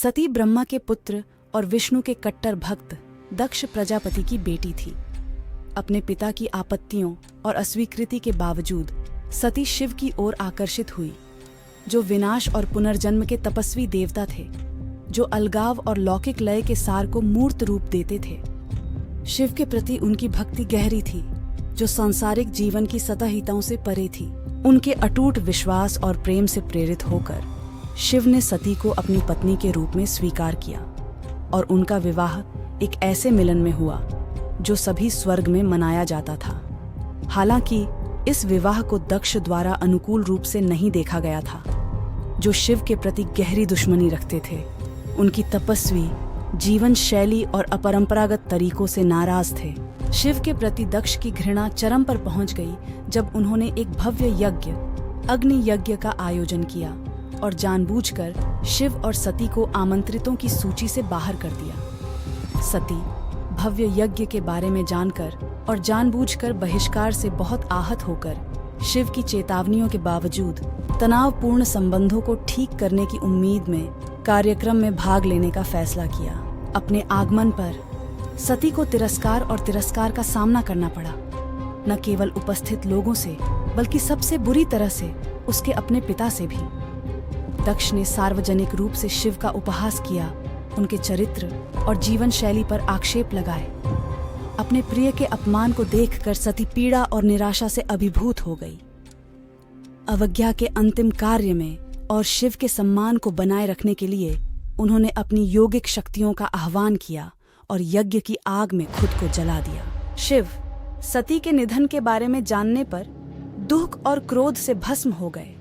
सती ब्रह्मा के पुत्र और विष्णु के कट्टर भक्त दक्ष प्रजापति की बेटी थी। अपने पिता की आपत्तियों और अस्वीकृति के बावजूद सती शिव की ओर आकर्षित हुई, जो विनाश और पुनर्जन्म के तपस्वी देवता थे, जो अलगाव और लौकिक लय के सार को मूर्त रूप देते थे। शिव के प्रति उनकी भक्ति गहरी थी, जो सांसारिक जीवन की सतहिताओं से परे थी। उनके अटूट विश्वास और प्रेम से प्रेरित होकर शिव ने सती को अपनी पत्नी के रूप में स्वीकार किया और उनका विवाह एक ऐसे मिलन में हुआ जो सभी स्वर्ग में मनाया जाता था। हालांकि इस विवाह को दक्ष द्वारा अनुकूल रूप से नहीं देखा गया था, जो शिव के प्रति गहरी दुश्मनी रखते थे। उनकी तपस्वी जीवन शैली और अपरंपरागत तरीकों से नाराज थे। शिव के प्रति दक्ष की घृणा चरम पर पहुंच गई जब उन्होंने एक भव्य यज्ञ, अग्नि यज्ञ का आयोजन किया और जानबूझकर शिव और सती को आमंत्रितों की सूची से बाहर कर दिया। सती भव्य यज्ञ के बारे में जानकर और जानबूझकर बहिष्कार से बहुत आहत होकर शिव की चेतावनियों के बावजूद तनावपूर्ण संबंधों को ठीक करने की उम्मीद में कार्यक्रम में भाग लेने का फैसला किया। अपने आगमन पर सती को तिरस्कार का सामना करना पड़ा, न केवल उपस्थित लोगों से बल्कि सबसे बुरी तरह से उसके अपने पिता से भी। दक्ष ने सार्वजनिक रूप से शिव का उपहास किया, उनके चरित्र और जीवन शैली पर आक्षेप लगाए। अपने प्रिय के अपमान को देखकर सती पीड़ा और निराशा से अभिभूत हो गई। अवज्ञा के अंतिम कार्य में और शिव के सम्मान को बनाए रखने के लिए उन्होंने अपनी योगिक शक्तियों का आह्वान किया और यज्ञ की आग में खुद को जला दिया। शिव सती के निधन के बारे में जानने पर दुख और क्रोध से भस्म हो गए।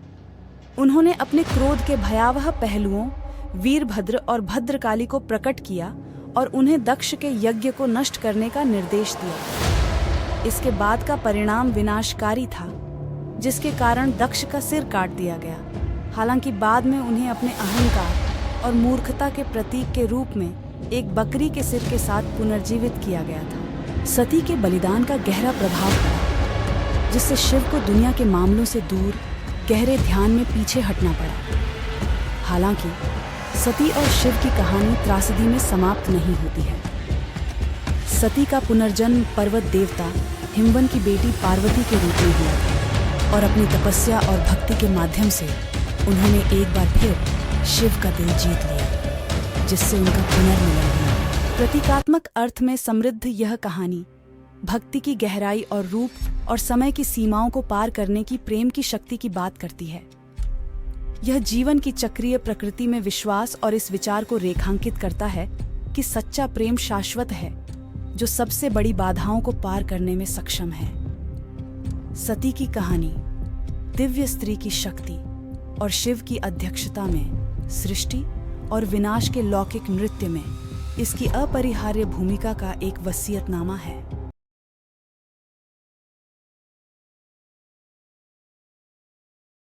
उन्होंने अपने क्रोध के भयावह पहलुओं वीरभद्र और भद्रकाली को प्रकट किया और उन्हें दक्ष के यज्ञ को नष्ट करने का निर्देश दिया। इसके बाद का परिणाम विनाशकारी था, जिसके कारण दक्ष का सिर काट दिया गया। हालांकि बाद में उन्हें अपने अहंकार और मूर्खता के प्रतीक के रूप में एक बकरी के सिर के साथ पुनर्जीवित किया गया था। सती के बलिदान का गहरा प्रभाव पड़ा, जिससे शिव को दुनिया के मामलों से दूर गहरे ध्यान में पीछे हटना पड़ा। हालांकि सती और शिव की कहानी त्रासदी में समाप्त नहीं होती है। सती का पुनर्जन्म पर्वत देवता हिमवन की बेटी पार्वती के रूप में हुआ था और अपनी तपस्या और भक्ति के माध्यम से उन्होंने एक बार फिर शिव का दिल जीत लिया, जिससे उनका पुनर्मिलन हुआ। प्रतीकात्मक अर्थ में समृद्ध यह कहानी भक्ति की गहराई और रूप और समय की सीमाओं को पार करने की प्रेम की शक्ति की बात करती है। यह जीवन की चक्रीय प्रकृति में विश्वास और इस विचार को रेखांकित करता है कि सच्चा प्रेम शाश्वत है, जो सबसे बड़ी बाधाओं को पार करने में सक्षम है। सती की कहानी दिव्य स्त्री की शक्ति और शिव की अध्यक्षता में सृष्टि और विनाश के लौकिक नृत्य में इसकी अपरिहार्य भूमिका का एक वसीयतनामा है।